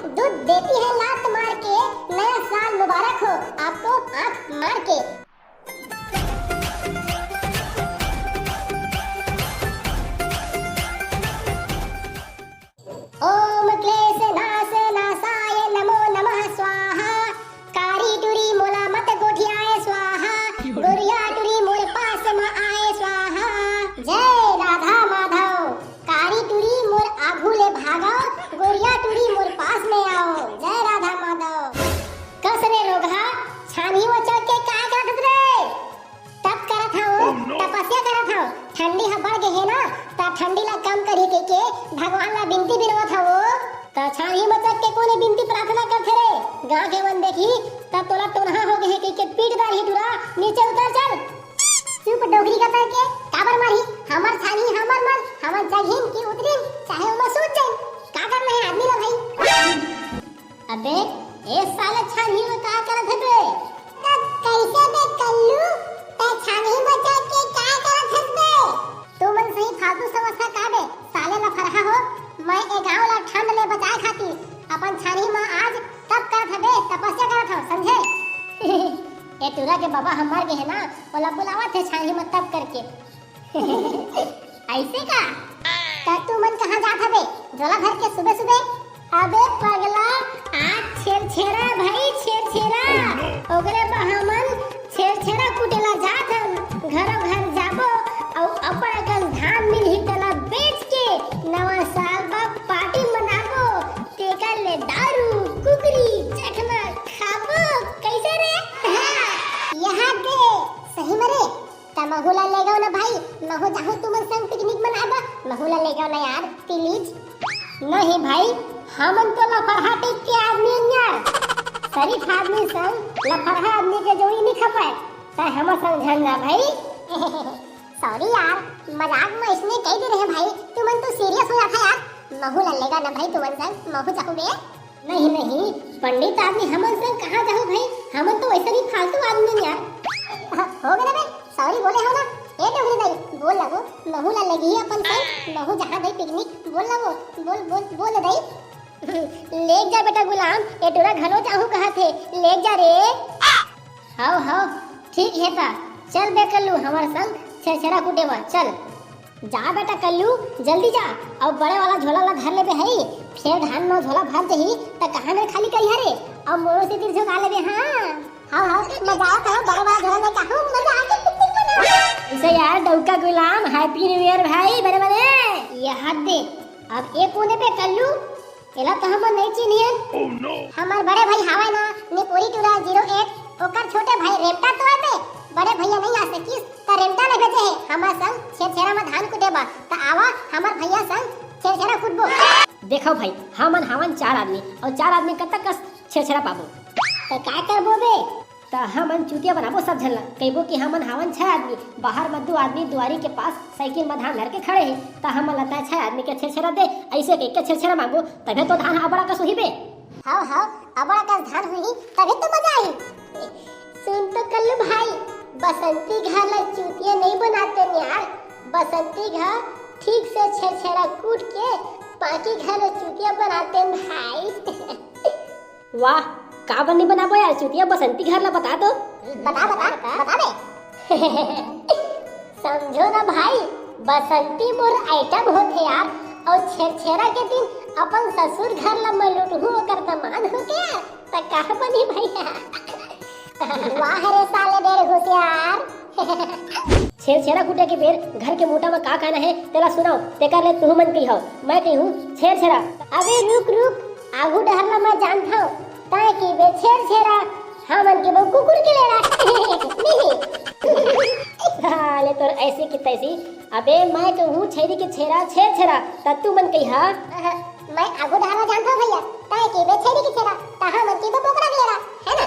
दूध देती है लात मार के, नया साल मुबारक हो आपको आंख मार के। ओम क्लेश नाश नाशाय नमो नमः स्वाहा, कारी टुरी मोला मत गोठियाए स्वाहा, गुरिया टुरी मोर पास म आए स्वाहा। जय राधा माधव, कारी टुरी मोर आघू ले भागो, गुरिया टुरी मोर पास में आओ। जय राधा माधव। कस रे रोगा छानी वो चढ़ के का करत रे? तप करत हूं, तपस्या करत हूं। ठंडी ह बढ़ गई है ना, ता ठंडी ला कम करी के भगवान ला बिनती बिनवत हवो। ता छानी में चढ़ के कोने बिनती प्रार्थना करथे रे? गांव के मन देखी ता तोला तोनहा हो गए के पीट दाढ़ी टुरा, नीचे उतर चल। चुप डोगरी का के काबर मारी? हमर छानी हमर मन, हमर जगहिन की उतरिन चाहे उमा सूत जाए। का करना है आदमी ला भाई? अबे ए साले छानी में का करत है बे? कैसे बे कल्लू, ते छानी में चढ़ के का करत है बे? तू मन सही फालतू समझता का बे? साले ला फरहा हो, मैं ए गांव ला ठंड ले बचाए खातिर अपन छानी में आज तप करत हबे, तपस्या करत हो, समझे? ए टुरा के बाबा हमार के है ना, ओला बुलावत है छानी में तप करके। ऐसे का? ता तू मन कहां जात हबे? झोला भर के सुबह-सुबह? अबे पगला, आज छेरछेरा भाई छेरछेरा। ओकरे बहामन छेरछेरा कुटेला जात हम, घरो घर जाबो औ अपन अकल धान मिल ही तला बेच के नवा साल बा पार्टी मनाबो, तेकर ले दारू कुकरी चखना खाबो। कैसे रे? यहाँ दे सही मरे ता महुला ले गयो ना भाई, महु जाहु तुमन संग पिकनिक मनाबा, महुला ले गयो ना यार प्लीज। नहीं भाई, हमन तो लफरहा टिक के आदमी यार, शरीफ आदमी संग लफरहा आदमी के जोड़ी नहीं खपाए, ता हम संग झंडा भाई। सॉरी यार, मजाक में इसने कह दे रहे भाई, तुमन तो सीरियस हो जाता यार। महू लल्लेगा ना भाई तुमन संग, महू जाहु बे? नहीं नहीं, पंडित आदमी हमन संग कहां जाहु भाई, हमन तो वैसे भी फालतू आदमी यार। हो गया बे, सॉरी बोले हो ना। ए डोगरी दाई बोल लगो, महू लल्लेगी अपन संग, महू जहां भाई पिकनिक बोल लगो, बोल दाई। ले जा बेटा गुलाम, ए टोरा घरो जाहु कहा थे, ले जा रे। हां ठीक है ता, चल बे कल्लू हमार संग छेरछेरा कुटेवा, चल जा बेटा कल्लू जल्दी जा। और बड़े वाला झोला ला धर ले बे हई, फिर धान में झोला भर देही त कहां में खाली करी हरे और मोरो से तीर झोका ले बे। हां मजा आता है, बड़ा बड़ा झोला में कहूं मजा आके पिकनिक मनाओ। इसे यार डौका गुलाम हैप्पी न्यू ईयर भाई बड़े बड़े। ये हाथ दे। अब एक कोने पे कल्लू एला तो हम नहीं चिन्हियन। हमार बड़े भाई हवाई ना निपुरी टुरा 01 ओकर छोटे भाई रेमटा तो आते, बड़े भैया नहीं आ सकिस त रेमटा ले भेजे है हमार संग छेरछेरा में धान कुटेबा, त आवा हमार भैया संग छेरछेरा कुटबो। देखो भाई हमन हवन 4 आदमी और 4 आदमी कब तक छेरछेरा पाबो? त का करबो बे? त हमन चुतिया बनाबो सब झल्ला, कहबो कि हमन हवन 6 आदमी, बाहर में 2 आदमी दुआरी के पास साइकिल में धान धर के खड़े हैं, त हमन लता 6 आदमी के छेरछेरा दे, ऐसे कह के छेरछेरा मांगो तबे तो धान अबड़ा का सोही बे। हां अबड़ा का धान होई तबे तो मजा आई। सुन तो कल्लू भाई, बसंती घर ला चूतिया नहीं बनाते यार, बसंती घर ठीक से छेरछेरा कूट के बाकी घर ला चूतिया बनाते भाई। वाह का बनी बनाबो यार चूतिया बसंती घर ला बता दो। बता बे। समझो ना भाई, बसंती मोर आइटम होते यार, और छेरछेरा के दिन अपन ससुर घर ला मैं लुटहू ओकर दमान होते यार, त का बनी भैया? वाह रे साले डेढ़ होशियार। छेरछेरा कुटे के बेर घर के मोटा में का कहना है तेरा सुनाओ, तेकर ले तू मन कही हो, मैं कही हूं छेरछेरा। अबे रुक आगू डहरला मैं जानता हूं, ताए की बे छेरछेरा हमन के वो कुकुर के लेड़ा। साले तोर ऐसे की तैसी। अबे मैं कहूं छेरी के छेरा छेरछेरा, त तू मन कही हां। मैं आगू डहरला जानता हूं भैया, ताए की बे छेरी के छेरा, ता हमन की वो बोकरा के लेड़ा है ना।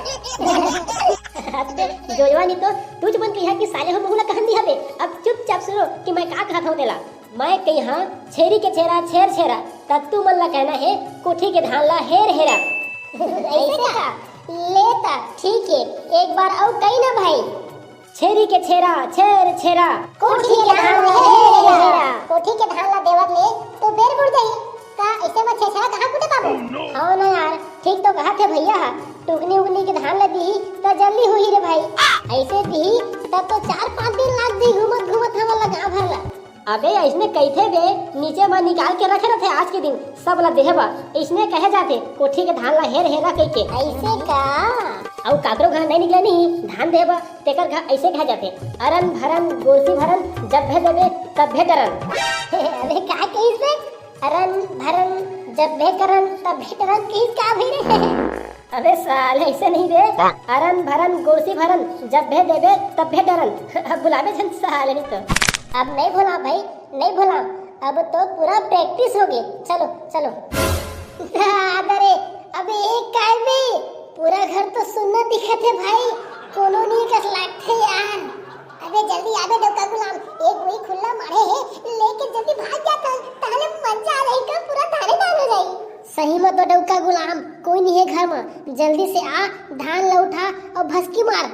जोजवानी तो तुझ मन कही कि साले हो बहुला कहंदी हबे। अब चुपचाप सुनो कि मैं का कहत हूं तेला। मैं कही हां छेरी के छेरा छेरछेरा, त तू मन ला कहना है कोठी के धान ला हेर हेरा। ऐसे का लेता ठीक है, एक बार और कही ना भाई। छेरी के छेरा छेरछेरा, कोठी के धान ला हेर हेरा। कोठी के धान ला देवत ले तो बेर बुड़ जाई, का ऐसे में छेरछेरा कहां कुटे पाबो? हां ना यार ठीक तो कहा थे भैया, टुकनी उगनी के धान ला दी तो जल्दी हुई रे भाई। ऐसे दी तब तो 4-5 दिन लाग दी घूमत घूमत हमला गांव भर ला। अबे इसने कैथे बे नीचे में निकाल के रखे रहते आज के दिन सब ला देहबा। इसने कहे जाते कोठी के धान ला हेर हेरा कह के। ऐसे का और काकरो घर नहीं निकले नहीं धान देबा तेकर घर ऐसे कहे जाते अरन भरन गोसी भरन जब भे देबे तब भे करन। अबे का कहिसे अरन भरन जब भे करन तब भे करन की का भई रे? अबे साले ऐसे नहीं बे अरन भरन गोसी भरन जब भे देबे तब भे डरन। बुलावे जन साले नहीं तो अब नहीं भूला भाई, नहीं भूला। अब तो पूरा प्रैक्टिस हो गई। चलो चलो। अरे अबे एक काय में पूरा घर तो सुनना दिखत है भाई, कोनो नहीं कस लागथे यार। अबे जल्दी आबे डोका गुलाम, एक वही खुला मारे है लेके जल्दी भाग जाता ताले मजा आ रही का पूरा थाने धान हो जाई। सही में तो डोका गुलाम कोई नहीं है घर में, जल्दी से आ धान ला उठा और भस्की मार,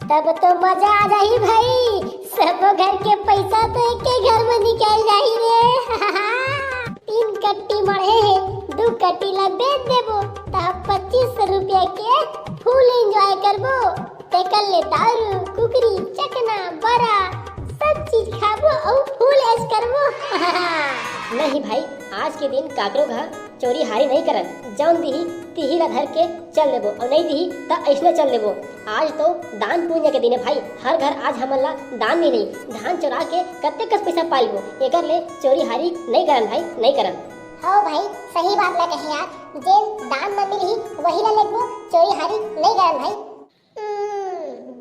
तब तो मजा आ जाही भाई। सब घर के पैसा तो एक के घर में निकल जाही रे। 3 कट्टी मरे है, 2 कट्टी ला बेच देबो तब 25 रुपया के फुल एंजॉय करबो। तेकल ले दारू कुकरी चकना बड़ा सब चीज खाबो और फुल ऐश करबो। नहीं भाई आज के दिन काकरो घर चोरी हारी नहीं करन। जौन दिही तिही ला धर के चल लेबो और नहीं दिही त ऐसने चल लेबो। आज तो दान पुण्य के दिन है भाई, हर घर आज हमन ला दान मिली। धान चुरा के कत्ते कस पैसा पाइबो, एकर ले चोरी हारी नहीं करन भाई, नहीं करन। हो भाई सही बात ला कही यार, जेन दान न मिली वही ला लेबो, चोरी हारी नहीं करन भाई।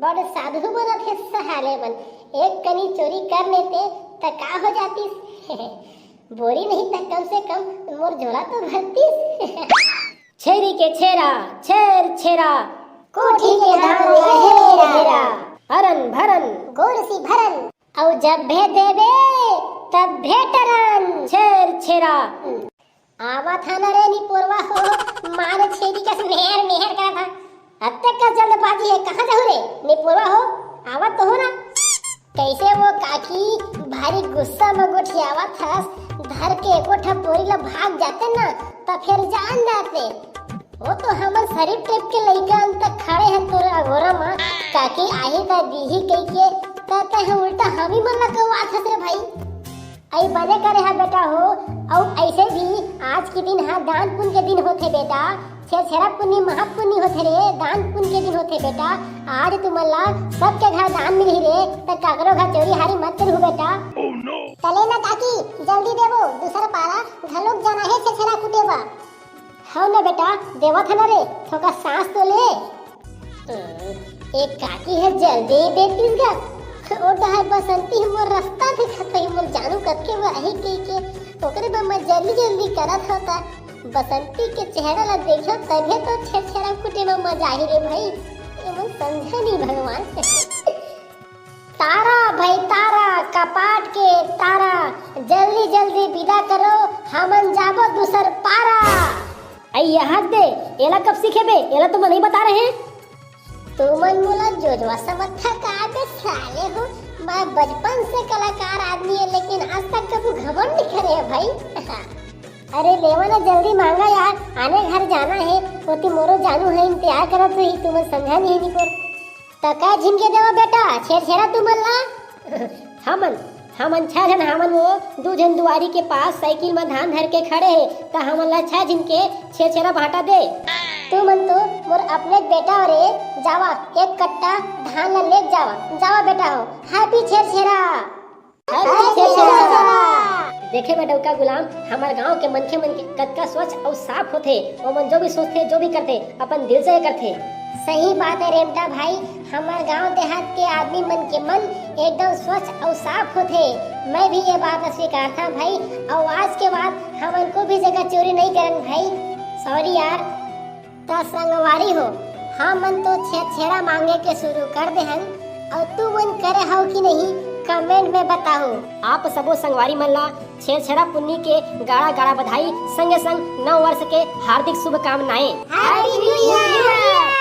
बड़ साधु बनत है सहाले बन, एक कनी चोरी कर लेते त का हो जाती। बोरी नहीं त कम से कम मोर झोला तो भरती। छेरी के छेरा छेर छेरा कोठी के धान हेरा हेरा हरन भरन गोरसी भरन और जब भे देबे तब भेटरन छेर छेरा। आवा था न रे नी पोरवा हो मार छेरी का मेहर मेहर करा था। अब तक का जल्दबाजी है, कहाँ जाऊ रे नी पोरवा हो, आवा तो हो ना। कैसे वो काकी भारी गुस्सा में गोठियावा था, धर के कोठा बोरी ला भाग जाते ना तो फिर जान जाते। वो तो हमर शरीफ टाइप के लइका तक खड़े हैं तोरे अघोरा मां काकी आही ता दीही कह के कहते हैं उल्टा हम ही मन ला कवात हस रे भाई। आई बने करे हा बेटा हो। और ऐसे भी आज के दिन हा दान पुण्य के दिन होते बेटा, छेरा पुण्य महापुण्य होते रे, दान पुण्य के दिन होते बेटा। आज तुमला सबके घर दान मिली रे त काकरो घर चोरी हारी मत करू बेटा। चले ना काकी जल्दी देवो, दूसरा पारा घलोक जाना है छेरा कुटेबा। हाँ ना बेटा देवत है ना रे, थोड़ा सांस तो ले। एक काकी है जल्दी देतीस गा ओ डहर बसंती मोर रास्ता दिखत है, मोर जानू कतके वही के ओकरे बा मैं जल्दी जल्दी करत होता। बसंती के चेहरा ला देखो तभे तो छेरा कुटे में मजा आई रे भाई, एमन समझे नहीं भगवान। तारा भाई तारा कपाट के तारा, जल्दी जल्दी विदा करो हमन जाबो दूसर पारा। अय्या हाथ दे, एला कब सीखे बे, एला तुम नहीं बता रहे हैं। तुमन मोला जोजवा समझा का बे साले हो, मैं बचपन से कलाकार आदमी है लेकिन आज तक कभी घमंड नहीं करे है भाई। अरे लेवा ना जल्दी मांगा यार, आने घर जाना है, पोती मोरो जानू है इंतजार करत रही, तुमन समझा नहीं है निकोर। तका झिमके देवा बेटा छेरा तुमन ला। हमन 6 जन हमन वो 2 जन दुआरी के पास साइकिल में धान धर के खड़े है त हमन ला 6 जन के छेरा भाटा दे। तुमन तो मोर अपने बेटा रे, जावा 1 कट्टा धान ला ले जावा बेटा हो। हैप्पी छेरा देखे बेटा का गुलाम हमारे गांव के मनखे मन के कतका स्वच्छ और साफ होते, वो मन जो भी सोचते जो भी करते अपन दिल से करते। सही बात है रेमटा भाई, हमारे गांव देहात के आदमी मन के मन एकदम स्वच्छ और साफ होते। मैं भी ये बात स्वीकार था भाई, और आज के बाद हमन को भी जगह चोरी नहीं करन भाई। सॉरी यार ता संगवारी हो, हम मन तो छेरा मांगे के शुरू कर दे हन, और तू मन करे हो कि नहीं कमेंट में बताओ। आप सबो संगवारी मन ला छेरा पुन्नी के गाड़ा गाड़ा बधाई, संगे संग 9 वर्ष के हार्दिक शुभकामनाएं। Happy new year.